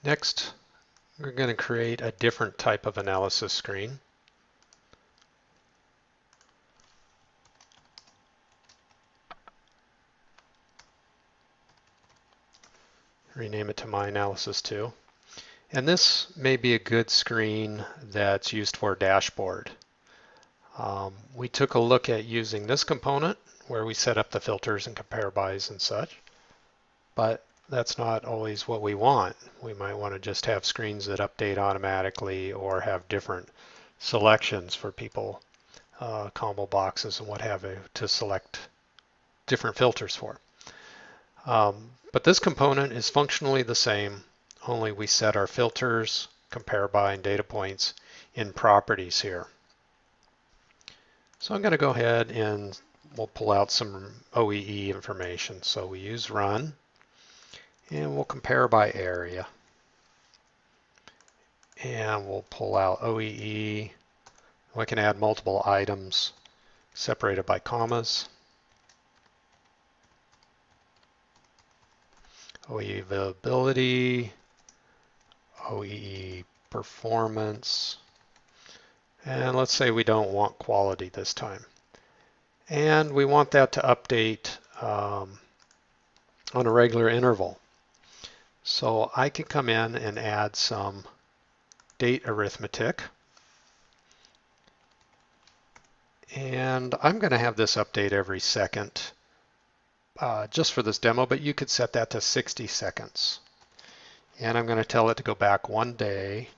Next, we're going to create a different type of analysis screen. Rename it to My Analysis 2. And this may be a good screen that's used for a dashboard. We took a look at using this component where we set up the filters and compare bys and such, but that's not always what we want. We might want to just have screens that update automatically or have different selections for people, combo boxes and what have you, to select different filters for. But this component is functionally the same, only we set our filters, compare by, and data points in properties here. So I'm going to go ahead and we'll pull out some OEE information. So we use run, and we'll compare by area. And we'll pull out OEE. We can add multiple items separated by commas. OEE availability, OEE performance, and let's say we don't want quality this time. And we want that to update on a regular interval. So I can come in and add some date arithmetic. And I'm going to have this update every second just for this demo, but you could set that to 60 seconds. And I'm going to tell it to go back 1 day.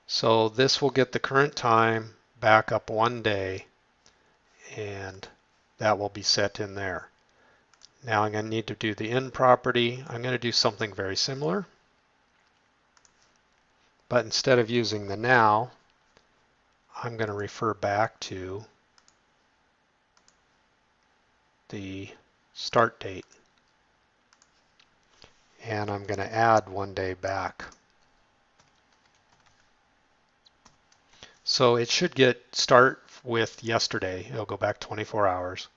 So this will get the current time back up 1 day, and that will be set in there. Now I'm going to need to do the end property. I'm going to do something very similar, but instead of using the now, I'm going to refer back to the start date, and I'm going to add 1 day back. So it should start with yesterday. It'll go back 24 hours,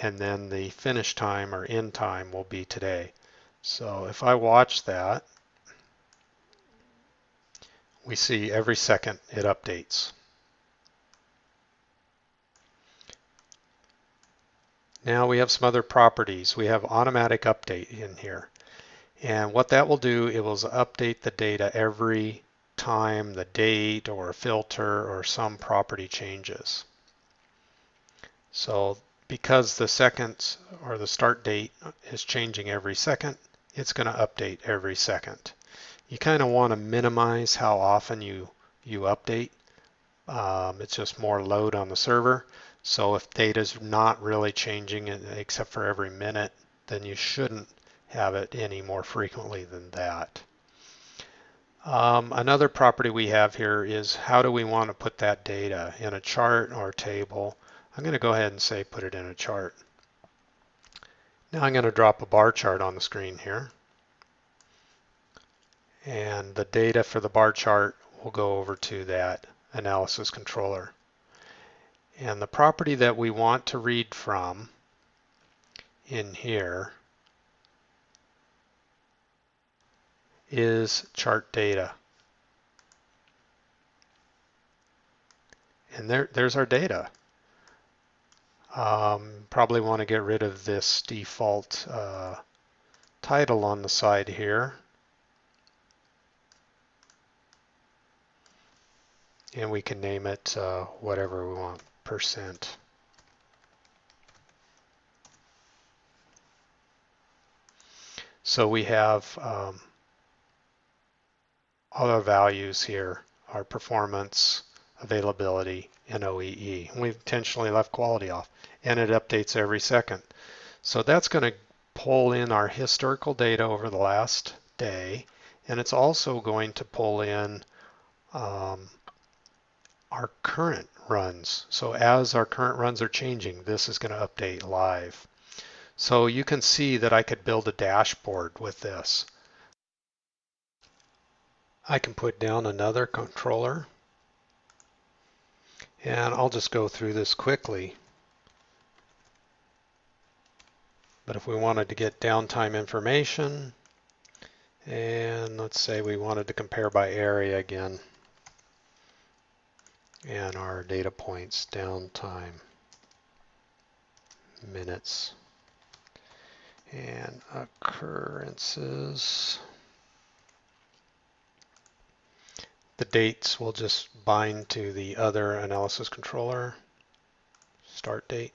and then the finish time or end time will be today. So if I watch that, we see every second it updates. Now we have some other properties. We have automatic update in here. And what that will do, it will update the data every time the date or a filter or some property changes. So because the seconds or the start date is changing every second, it's going to update every second. You kind of want to minimize how often you update. It's just more load on the server. So if data is not really changing except for every minute, then you shouldn't have it any more frequently than that. Another property we have here is how do we want to put that data in a chart or a table. I'm going to go ahead and say put it in a chart. Now I'm going to drop a bar chart on the screen here. And the data for the bar chart will go over to that analysis controller. And the property that we want to read from in here is chart data. And there's our data. Probably want to get rid of this default title on the side here. And we can name it whatever we want, %. So we have all our values here, our performance, availability, and OEE. And we've intentionally left quality off, and it updates every second. So that's going to pull in our historical data over the last day, and it's also going to pull in our current runs. So as our current runs are changing, this is going to update live. So you can see that I could build a dashboard with this. I can put down another controller, and I'll just go through this quickly. But if we wanted to get downtime information, And let's say we wanted to compare by area again. And our data points, downtime, minutes, and occurrences. The dates will just bind to the other analysis controller, start date.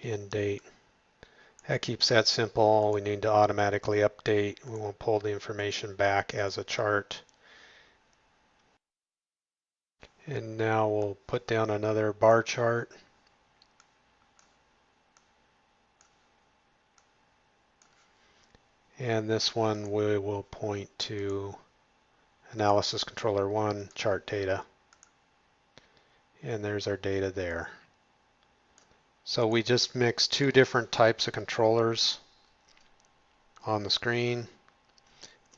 End date. That keeps that simple. We need to automatically update. We won't pull the information back as a chart. And now we'll put down another bar chart. And this one we will point to Analysis Controller 1, chart data. And there's our data there. So we just mixed two different types of controllers on the screen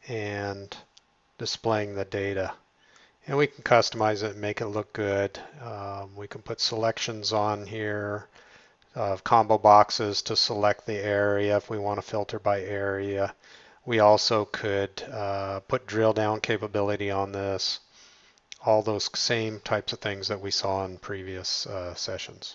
and displaying the data. And we can customize it and make it look good. We can put selections on here of combo boxes to select the area if we want to filter by area. We also could put drill down capability on this. All those same types of things that we saw in previous sessions.